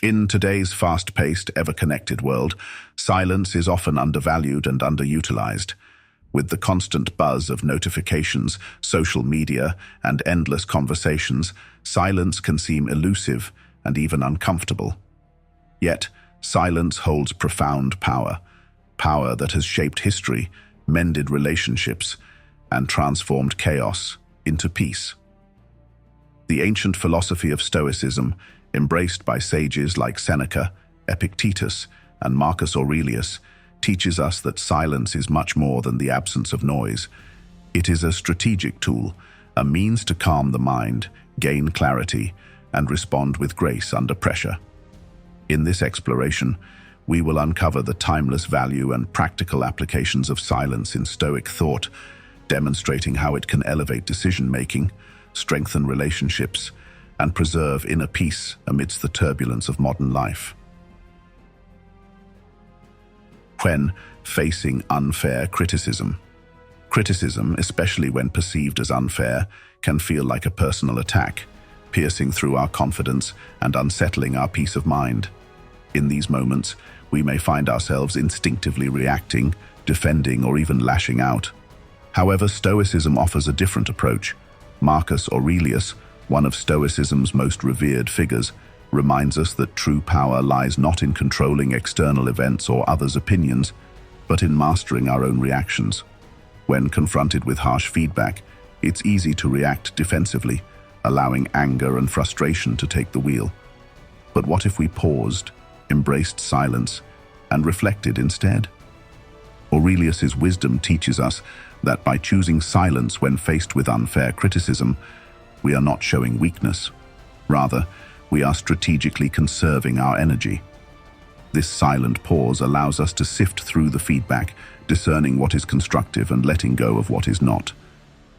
In today's fast-paced, ever-connected world, silence is often undervalued and underutilized. With the constant buzz of notifications, social media, and endless conversations, silence can seem elusive and even uncomfortable. Yet, silence holds profound power, power that has shaped history, mended relationships, and transformed chaos into peace. The ancient philosophy of Stoicism, embraced by sages like Seneca, Epictetus, and Marcus Aurelius, teaches us that silence is much more than the absence of noise. It is a strategic tool, a means to calm the mind, gain clarity, and respond with grace under pressure. In this exploration, we will uncover the timeless value and practical applications of silence in Stoic thought, demonstrating how it can elevate decision-making, strengthen relationships, and preserve inner peace amidst the turbulence of modern life. When facing unfair criticism. Criticism, especially when perceived as unfair, can feel like a personal attack, piercing through our confidence and unsettling our peace of mind. In these moments, we may find ourselves instinctively reacting, defending, or even lashing out. However, Stoicism offers a different approach. Marcus Aurelius, one of Stoicism's most revered figures, reminds us that true power lies not in controlling external events or others' opinions, but in mastering our own reactions. When confronted with harsh feedback, it's easy to react defensively, allowing anger and frustration to take the wheel. But what if we paused, embraced silence, and reflected instead? Aurelius's wisdom teaches us that by choosing silence when faced with unfair criticism, we are not showing weakness. Rather, we are strategically conserving our energy. This silent pause allows us to sift through the feedback, discerning what is constructive and letting go of what is not.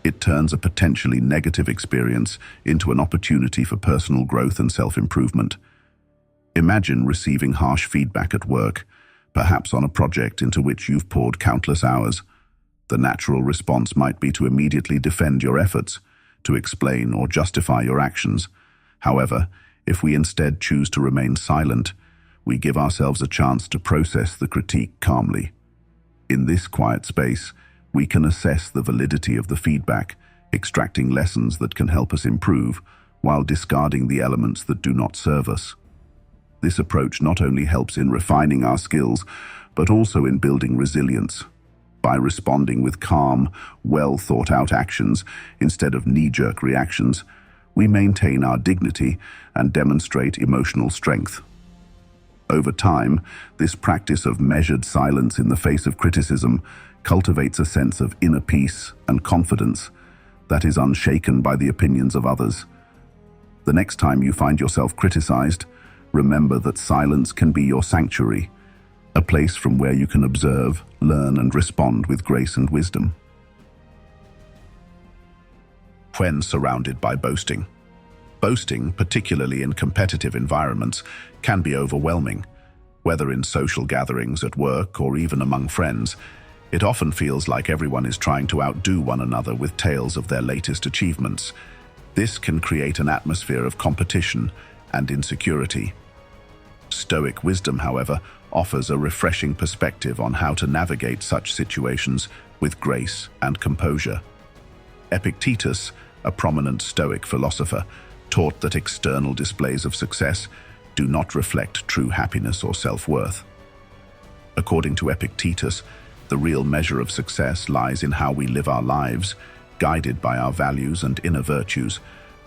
It turns a potentially negative experience into an opportunity for personal growth and self-improvement. Imagine receiving harsh feedback at work, perhaps on a project into which you've poured countless hours. The natural response might be to immediately defend your efforts, to explain or justify your actions. However, if we instead choose to remain silent, we give ourselves a chance to process the critique calmly. In this quiet space, we can assess the validity of the feedback, extracting lessons that can help us improve, while discarding the elements that do not serve us. This approach not only helps in refining our skills, but also in building resilience. By responding with calm, well-thought-out actions instead of knee-jerk reactions, we maintain our dignity and demonstrate emotional strength. Over time, this practice of measured silence in the face of criticism cultivates a sense of inner peace and confidence that is unshaken by the opinions of others. The next time you find yourself criticized, remember that silence can be your sanctuary, a place from where you can observe, learn, and respond with grace and wisdom. When surrounded by boasting. Boasting, particularly in competitive environments, can be overwhelming. Whether in social gatherings, at work, or even among friends, it often feels like everyone is trying to outdo one another with tales of their latest achievements. This can create an atmosphere of competition and insecurity. Stoic wisdom, however, offers a refreshing perspective on how to navigate such situations with grace and composure. Epictetus, a prominent Stoic philosopher, taught that external displays of success do not reflect true happiness or self-worth. According to Epictetus, the real measure of success lies in how we live our lives, guided by our values and inner virtues,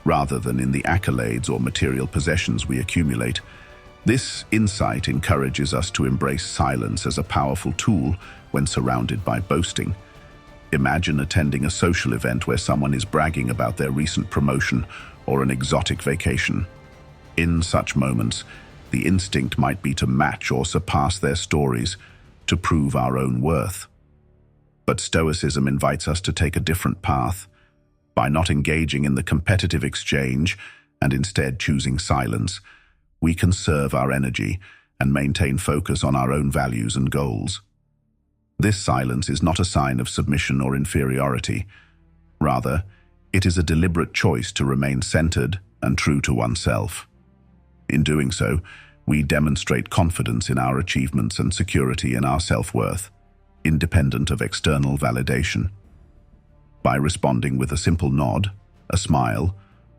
rather than in the accolades or material possessions we accumulate. This insight encourages us to embrace silence as a powerful tool when surrounded by boasting. Imagine attending a social event where someone is bragging about their recent promotion or an exotic vacation. In such moments, the instinct might be to match or surpass their stories, to prove our own worth. But Stoicism invites us to take a different path. By not engaging in the competitive exchange and instead choosing silence, we conserve our energy and maintain focus on our own values and goals. This silence is not a sign of submission or inferiority. Rather, it is a deliberate choice to remain centered and true to oneself. In doing so, We demonstrate confidence in our achievements and security in our self-worth, independent of external validation. By responding with a simple nod, a smile,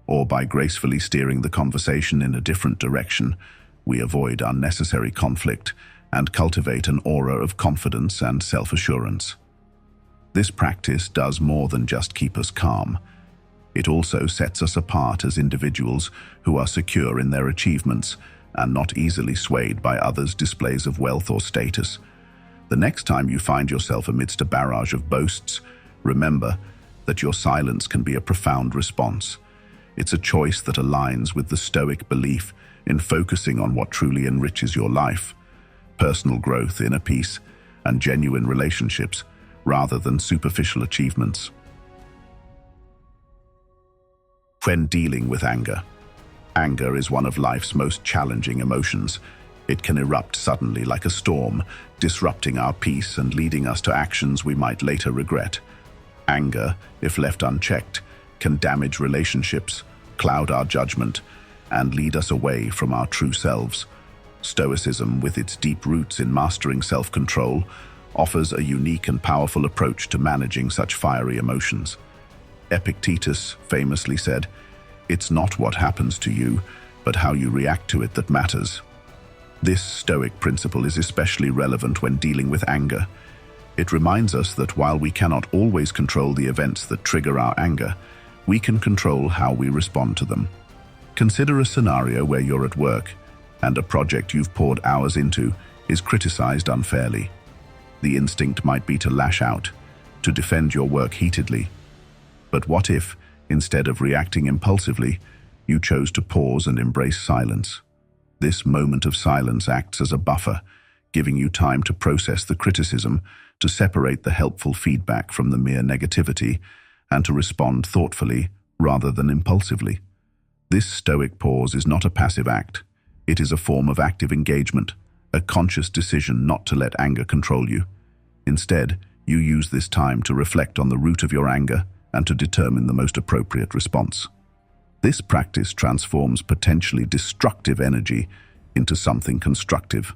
or by gracefully steering the conversation in a different direction, we avoid unnecessary conflict and cultivate an aura of confidence and self-assurance. This practice does more than just keep us calm. It also sets us apart as individuals who are secure in their achievements and not easily swayed by others' displays of wealth or status. The next time you find yourself amidst a barrage of boasts, remember that your silence can be a profound response. It's a choice that aligns with the Stoic belief in focusing on what truly enriches your life, personal growth, inner peace, and genuine relationships, rather than superficial achievements. When dealing with anger. Anger is one of life's most challenging emotions. It can erupt suddenly like a storm, disrupting our peace and leading us to actions we might later regret. Anger, if left unchecked, can damage relationships, cloud our judgment, and lead us away from our true selves. Stoicism, with its deep roots in mastering self-control, offers a unique and powerful approach to managing such fiery emotions. Epictetus famously said, "It's not what happens to you, but how you react to it that matters." This Stoic principle is especially relevant when dealing with anger. It reminds us that while we cannot always control the events that trigger our anger, we can control how we respond to them. Consider a scenario where you're at work and a project you've poured hours into is criticized unfairly. The instinct might be to lash out, to defend your work heatedly. But what if, instead of reacting impulsively, you chose to pause and embrace silence? This moment of silence acts as a buffer, giving you time to process the criticism, to separate the helpful feedback from the mere negativity, and to respond thoughtfully rather than impulsively. This Stoic pause is not a passive act. It is a form of active engagement, a conscious decision not to let anger control you. Instead, you use this time to reflect on the root of your anger and to determine the most appropriate response. This practice transforms potentially destructive energy into something constructive,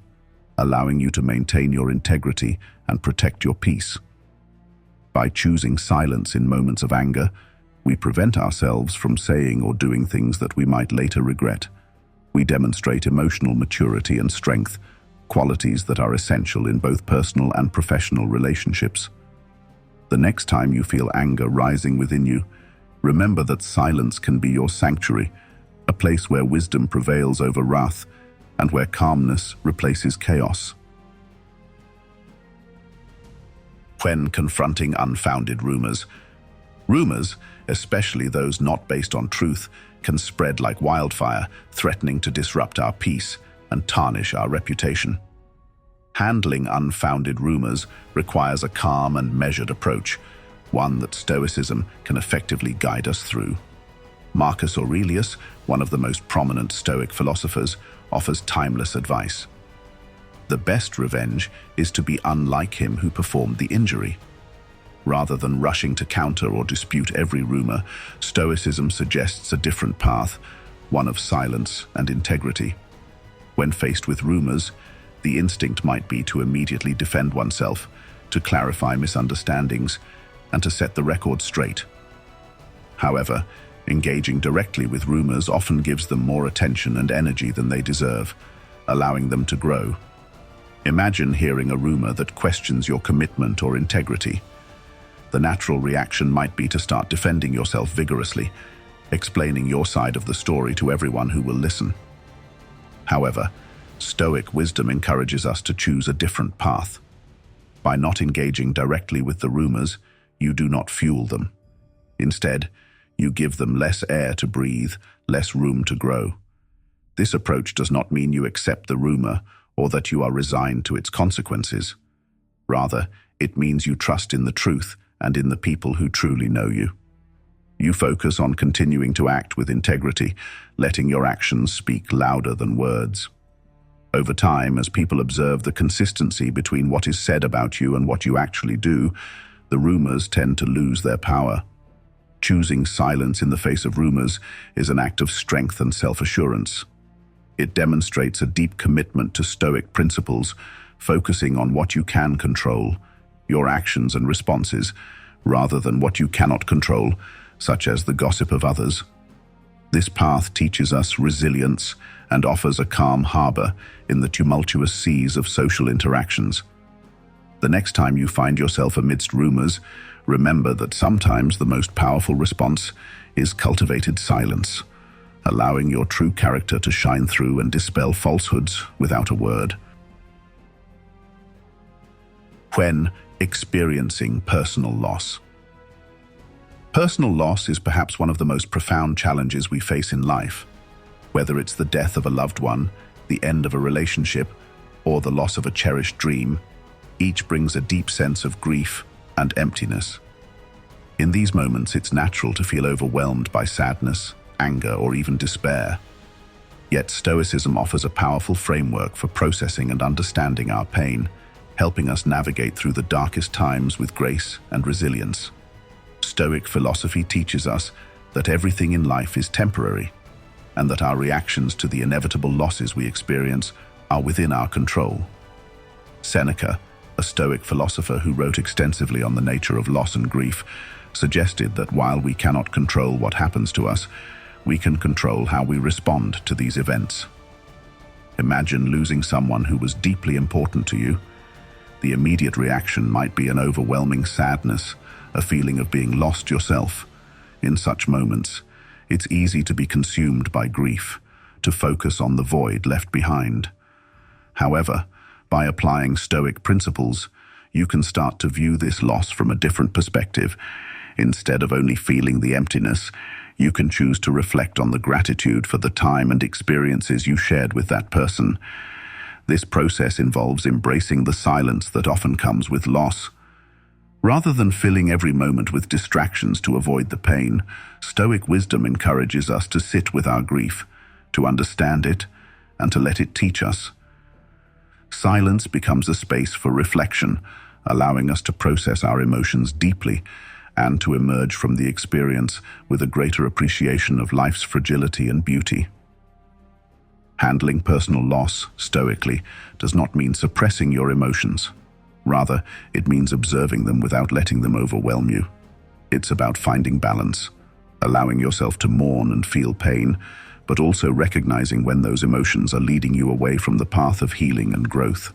allowing you to maintain your integrity and protect your peace. By choosing silence in moments of anger, we prevent ourselves from saying or doing things that we might later regret. We demonstrate emotional maturity and strength, qualities that are essential in both personal and professional relationships. The next time you feel anger rising within you, remember that silence can be your sanctuary, a place where wisdom prevails over wrath and where calmness replaces chaos. When confronting unfounded rumors. Rumors, especially those not based on truth, can spread like wildfire, threatening to disrupt our peace and tarnish our reputation. Handling unfounded rumors requires a calm and measured approach, one that Stoicism can effectively guide us through. Marcus Aurelius, one of the most prominent Stoic philosophers, offers timeless advice. The best revenge is to be unlike him who performed the injury. Rather than rushing to counter or dispute every rumor, Stoicism suggests a different path, one of silence and integrity. When faced with rumors, the instinct might be to immediately defend oneself, to clarify misunderstandings, and to set the record straight. However, engaging directly with rumors often gives them more attention and energy than they deserve, allowing them to grow. Imagine hearing a rumor that questions your commitment or integrity. The natural reaction might be to start defending yourself vigorously, explaining your side of the story to everyone who will listen. However, Stoic wisdom encourages us to choose a different path. By not engaging directly with the rumors, you do not fuel them. Instead, you give them less air to breathe, less room to grow. This approach does not mean you accept the rumor or that you are resigned to its consequences. Rather, it means you trust in the truth and in the people who truly know you. You focus on continuing to act with integrity, letting your actions speak louder than words. Over time, as people observe the consistency between what is said about you and what you actually do, the rumors tend to lose their power. Choosing silence in the face of rumors is an act of strength and self-assurance. It demonstrates a deep commitment to Stoic principles, focusing on what you can control, your actions and responses, rather than what you cannot control, such as the gossip of others. This path teaches us resilience and offers a calm harbor in the tumultuous seas of social interactions. The next time you find yourself amidst rumors, remember that sometimes the most powerful response is cultivated silence, allowing your true character to shine through and dispel falsehoods without a word. When experiencing personal loss. Personal loss is perhaps one of the most profound challenges we face in life. Whether it's the death of a loved one, the end of a relationship, or the loss of a cherished dream, each brings a deep sense of grief and emptiness. In these moments, it's natural to feel overwhelmed by sadness, anger, or even despair. Yet Stoicism offers a powerful framework for processing and understanding our pain, helping us navigate through the darkest times with grace and resilience. Stoic philosophy teaches us that everything in life is temporary, and that our reactions to the inevitable losses we experience are within our control. Seneca, a Stoic philosopher who wrote extensively on the nature of loss and grief, suggested that while we cannot control what happens to us, we can control how we respond to these events. Imagine losing someone who was deeply important to you. The immediate reaction might be an overwhelming sadness, a feeling of being lost yourself. In such moments, it's easy to be consumed by grief, to focus on the void left behind. However, by applying Stoic principles, you can start to view this loss from a different perspective. Instead of only feeling the emptiness, you can choose to reflect on the gratitude for the time and experiences you shared with that person. This process involves embracing the silence that often comes with loss. Rather than filling every moment with distractions to avoid the pain, Stoic wisdom encourages us to sit with our grief, to understand it, and to let it teach us. Silence becomes a space for reflection, allowing us to process our emotions deeply and to emerge from the experience with a greater appreciation of life's fragility and beauty. Handling personal loss stoically does not mean suppressing your emotions. Rather, it means observing them without letting them overwhelm you. It's about finding balance, allowing yourself to mourn and feel pain, but also recognizing when those emotions are leading you away from the path of healing and growth.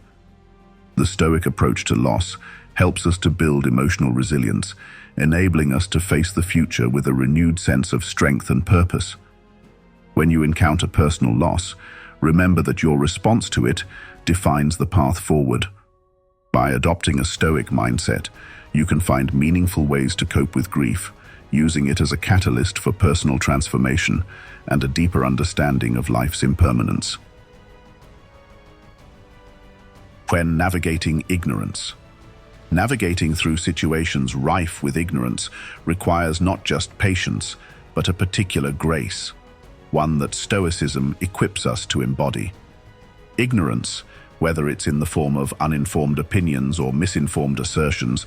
The Stoic approach to loss helps us to build emotional resilience, enabling us to face the future with a renewed sense of strength and purpose. When you encounter personal loss, remember that your response to it defines the path forward. By adopting a Stoic mindset, you can find meaningful ways to cope with grief, using it as a catalyst for personal transformation and a deeper understanding of life's impermanence. When navigating ignorance. Navigating through situations rife with ignorance requires not just patience, but a particular grace, one that Stoicism equips us to embody. Ignorance, whether it's in the form of uninformed opinions or misinformed assertions,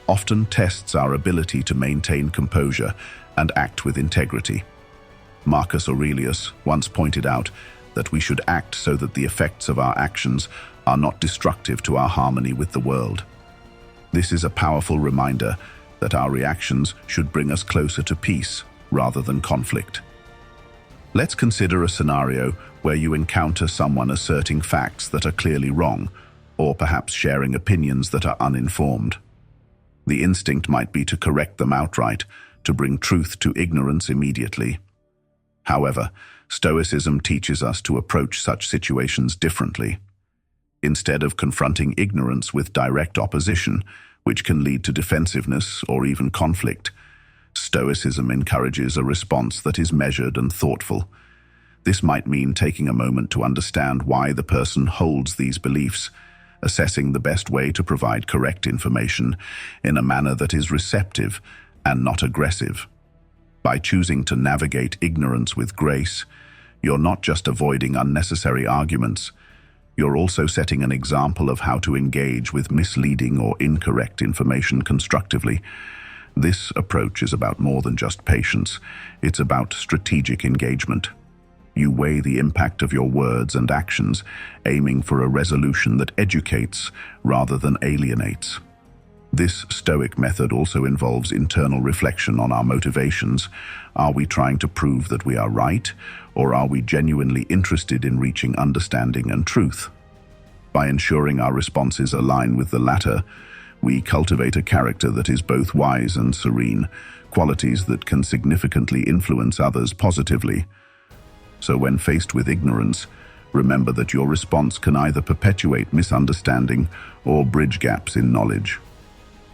often tests our ability to maintain composure and act with integrity. Marcus Aurelius once pointed out that we should act so that the effects of our actions are not destructive to our harmony with the world. This is a powerful reminder that our reactions should bring us closer to peace rather than conflict. Let's consider a scenario where you encounter someone asserting facts that are clearly wrong, or perhaps sharing opinions that are uninformed. The instinct might be to correct them outright, to bring truth to ignorance immediately. However, Stoicism teaches us to approach such situations differently. Instead of confronting ignorance with direct opposition, which can lead to defensiveness or even conflict, Stoicism encourages a response that is measured and thoughtful. This might mean taking a moment to understand why the person holds these beliefs, assessing the best way to provide correct information in a manner that is receptive and not aggressive. By choosing to navigate ignorance with grace, you're not just avoiding unnecessary arguments, you're also setting an example of how to engage with misleading or incorrect information constructively. This approach is about more than just patience. It's about strategic engagement. You weigh the impact of your words and actions, aiming for a resolution that educates rather than alienates. This Stoic method also involves internal reflection on our motivations. Are we trying to prove that we are right, or are we genuinely interested in reaching understanding and truth? By ensuring our responses align with the latter, we cultivate a character that is both wise and serene, qualities that can significantly influence others positively. So when faced with ignorance, remember that your response can either perpetuate misunderstanding or bridge gaps in knowledge.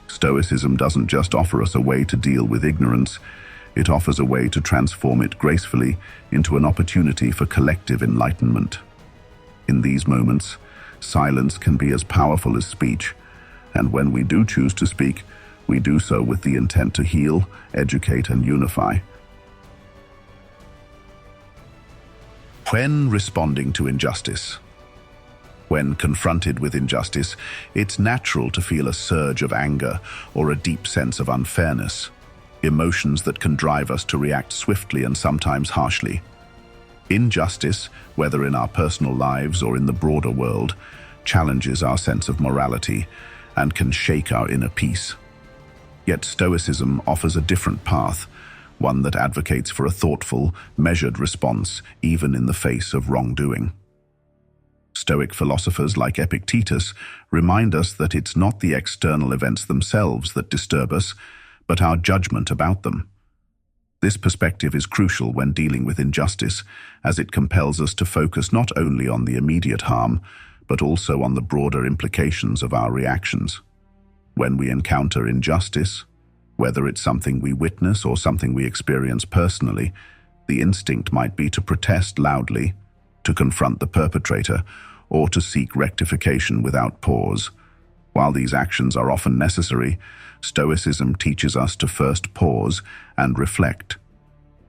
Stoicism doesn't just offer us a way to deal with ignorance, it offers a way to transform it gracefully into an opportunity for collective enlightenment. In these moments, silence can be as powerful as speech, and when we do choose to speak, we do so with the intent to heal, educate, and unify. When responding to injustice. When confronted with injustice, it's natural to feel a surge of anger or a deep sense of unfairness, emotions that can drive us to react swiftly and sometimes harshly. Injustice, whether in our personal lives or in the broader world, challenges our sense of morality and can shake our inner peace. Yet Stoicism offers a different path, one that advocates for a thoughtful, measured response even in the face of wrongdoing. Stoic philosophers like Epictetus remind us that it's not the external events themselves that disturb us, but our judgment about them. This perspective is crucial when dealing with injustice, as it compels us to focus not only on the immediate harm, but also on the broader implications of our reactions. When we encounter injustice, whether it's something we witness or something we experience personally, the instinct might be to protest loudly, to confront the perpetrator, or to seek rectification without pause. While these actions are often necessary, Stoicism teaches us to first pause and reflect.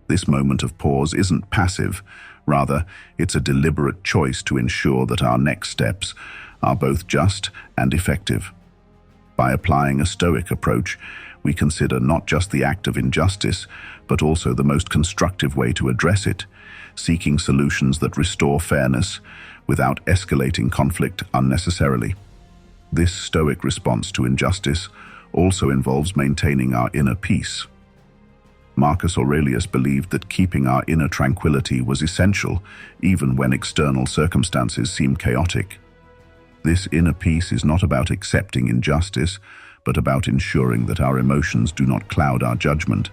This moment of pause isn't passive, rather, it's a deliberate choice to ensure that our next steps are both just and effective. By applying a Stoic approach, we consider not just the act of injustice, but also the most constructive way to address it, seeking solutions that restore fairness without escalating conflict unnecessarily. This Stoic response to injustice also involves maintaining our inner peace. Marcus Aurelius believed that keeping our inner tranquility was essential, even when external circumstances seem chaotic. This inner peace is not about accepting injustice, but about ensuring that our emotions do not cloud our judgment.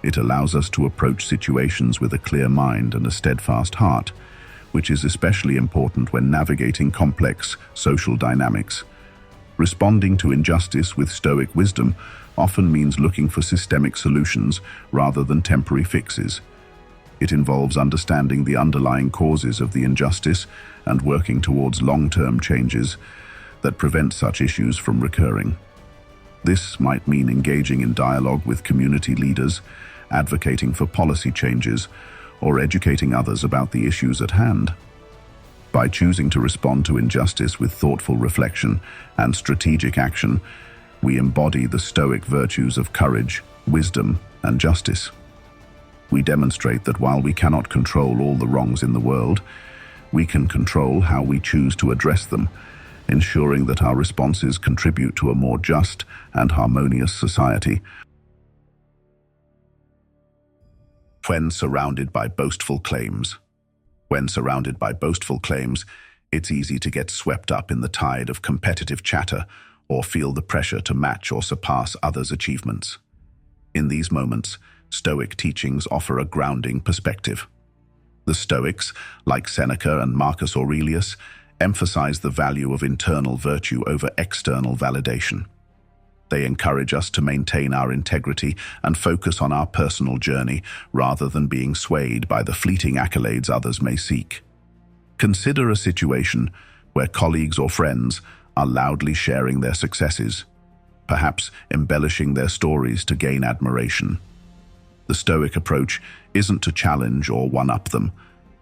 It allows us to approach situations with a clear mind and a steadfast heart, which is especially important when navigating complex social dynamics. Responding to injustice with Stoic wisdom often means looking for systemic solutions rather than temporary fixes. It involves understanding the underlying causes of the injustice and working towards long-term changes that prevent such issues from recurring. This might mean engaging in dialogue with community leaders, advocating for policy changes, or educating others about the issues at hand. By choosing to respond to injustice with thoughtful reflection and strategic action, we embody the Stoic virtues of courage, wisdom, and justice. We demonstrate that while we cannot control all the wrongs in the world, we can control how we choose to address them, ensuring that our responses contribute to a more just and harmonious society. When surrounded by boastful claims. When surrounded by boastful claims, it's easy to get swept up in the tide of competitive chatter or feel the pressure to match or surpass others' achievements. In these moments, Stoic teachings offer a grounding perspective. The Stoics, like Seneca and Marcus Aurelius, emphasize the value of internal virtue over external validation. They encourage us to maintain our integrity and focus on our personal journey rather than being swayed by the fleeting accolades others may seek. Consider a situation where colleagues or friends are loudly sharing their successes, perhaps embellishing their stories to gain admiration. The Stoic approach isn't to challenge or one-up them,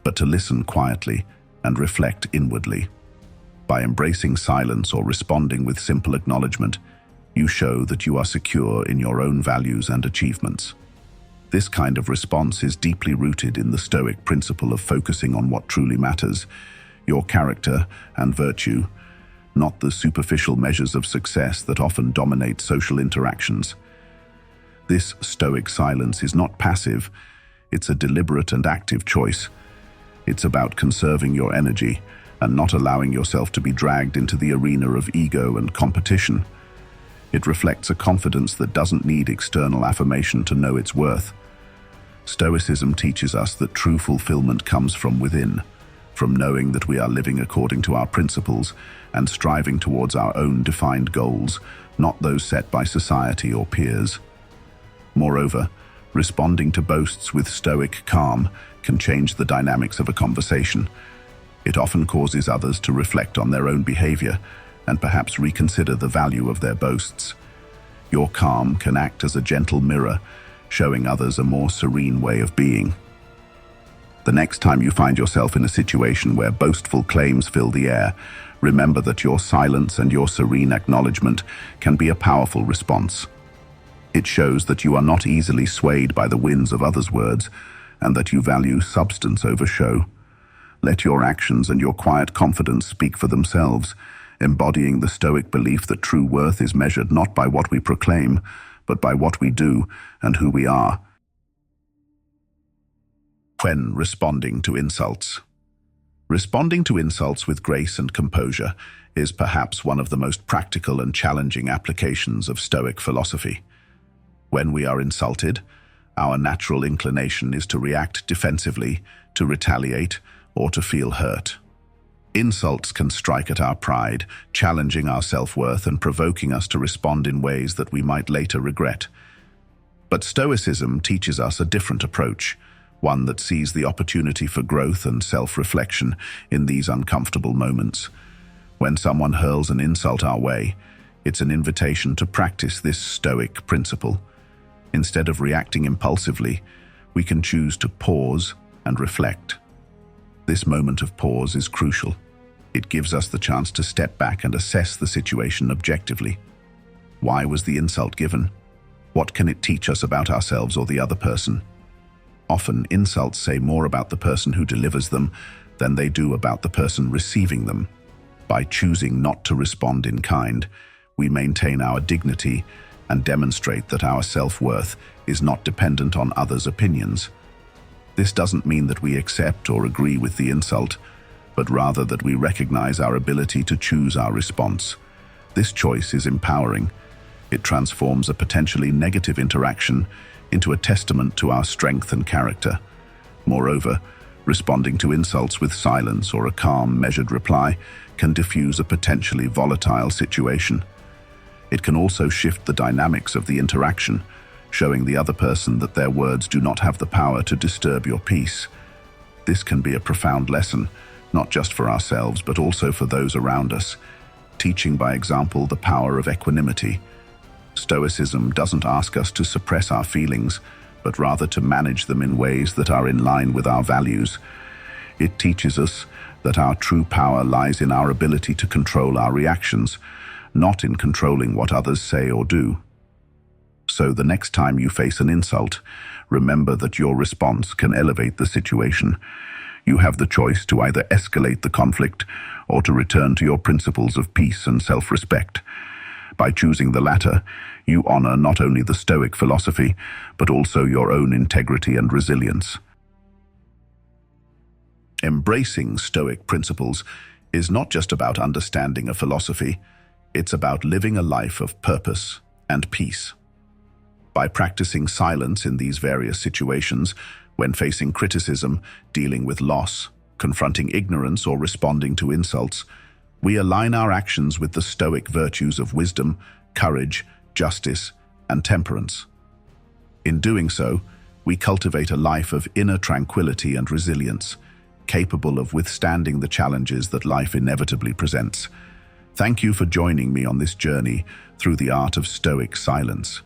but to listen quietly and reflect inwardly. By embracing silence or responding with simple acknowledgement, you show that you are secure in your own values and achievements. This kind of response is deeply rooted in the Stoic principle of focusing on what truly matters, your character and virtue, not the superficial measures of success that often dominate social interactions. This Stoic silence is not passive, it's a deliberate and active choice. It's about conserving your energy and not allowing yourself to be dragged into the arena of ego and competition. It reflects a confidence that doesn't need external affirmation to know its worth. Stoicism teaches us that true fulfillment comes from within, from knowing that we are living according to our principles and striving towards our own defined goals, not those set by society or peers. Moreover, responding to boasts with stoic calm can change the dynamics of a conversation. It often causes others to reflect on their own behavior and perhaps reconsider the value of their boasts. Your calm can act as a gentle mirror, showing others a more serene way of being. The next time you find yourself in a situation where boastful claims fill the air, remember that your silence and your serene acknowledgement can be a powerful response. It shows that you are not easily swayed by the winds of others' words and that you value substance over show. Let your actions and your quiet confidence speak for themselves, embodying the Stoic belief that true worth is measured not by what we proclaim, but by what we do and who we are. When responding to insults. Responding to insults with grace and composure is perhaps one of the most practical and challenging applications of Stoic philosophy. When we are insulted, our natural inclination is to react defensively, to retaliate, or to feel hurt. Insults can strike at our pride, challenging our self-worth and provoking us to respond in ways that we might later regret. But Stoicism teaches us a different approach, one that sees the opportunity for growth and self-reflection in these uncomfortable moments. When someone hurls an insult our way, it's an invitation to practice this Stoic principle. Instead of reacting impulsively, we can choose to pause and reflect. This moment of pause is crucial. It gives us the chance to step back and assess the situation objectively. Why was the insult given? What can it teach us about ourselves or the other person? Often, insults say more about the person who delivers them than they do about the person receiving them. By choosing not to respond in kind, we maintain our dignity and demonstrate that our self-worth is not dependent on others' opinions. This doesn't mean that we accept or agree with the insult, but rather that we recognize our ability to choose our response. This choice is empowering. It transforms a potentially negative interaction into a testament to our strength and character. Moreover, responding to insults with silence or a calm, measured reply can diffuse a potentially volatile situation. It can also shift the dynamics of the interaction, showing the other person that their words do not have the power to disturb your peace. This can be a profound lesson, not just for ourselves, but also for those around us, teaching by example the power of equanimity. Stoicism doesn't ask us to suppress our feelings, but rather to manage them in ways that are in line with our values. It teaches us that our true power lies in our ability to control our reactions, not in controlling what others say or do. So the next time you face an insult, remember that your response can elevate the situation. You have the choice to either escalate the conflict or to return to your principles of peace and self-respect. By choosing the latter, you honor not only the Stoic philosophy, but also your own integrity and resilience. Embracing Stoic principles is not just about understanding a philosophy, it's about living a life of purpose and peace. By practicing silence in these various situations, when facing criticism, dealing with loss, confronting ignorance, or responding to insults, we align our actions with the Stoic virtues of wisdom, courage, justice, and temperance. In doing so, we cultivate a life of inner tranquility and resilience, capable of withstanding the challenges that life inevitably presents. Thank you for joining me on this journey through the art of Stoic silence.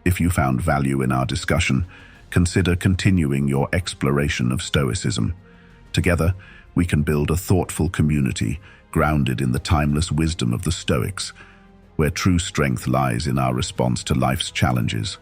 If you found value in our discussion, consider continuing your exploration of Stoicism. Together, we can build a thoughtful community grounded in the timeless wisdom of the Stoics, where true strength lies in our response to life's challenges.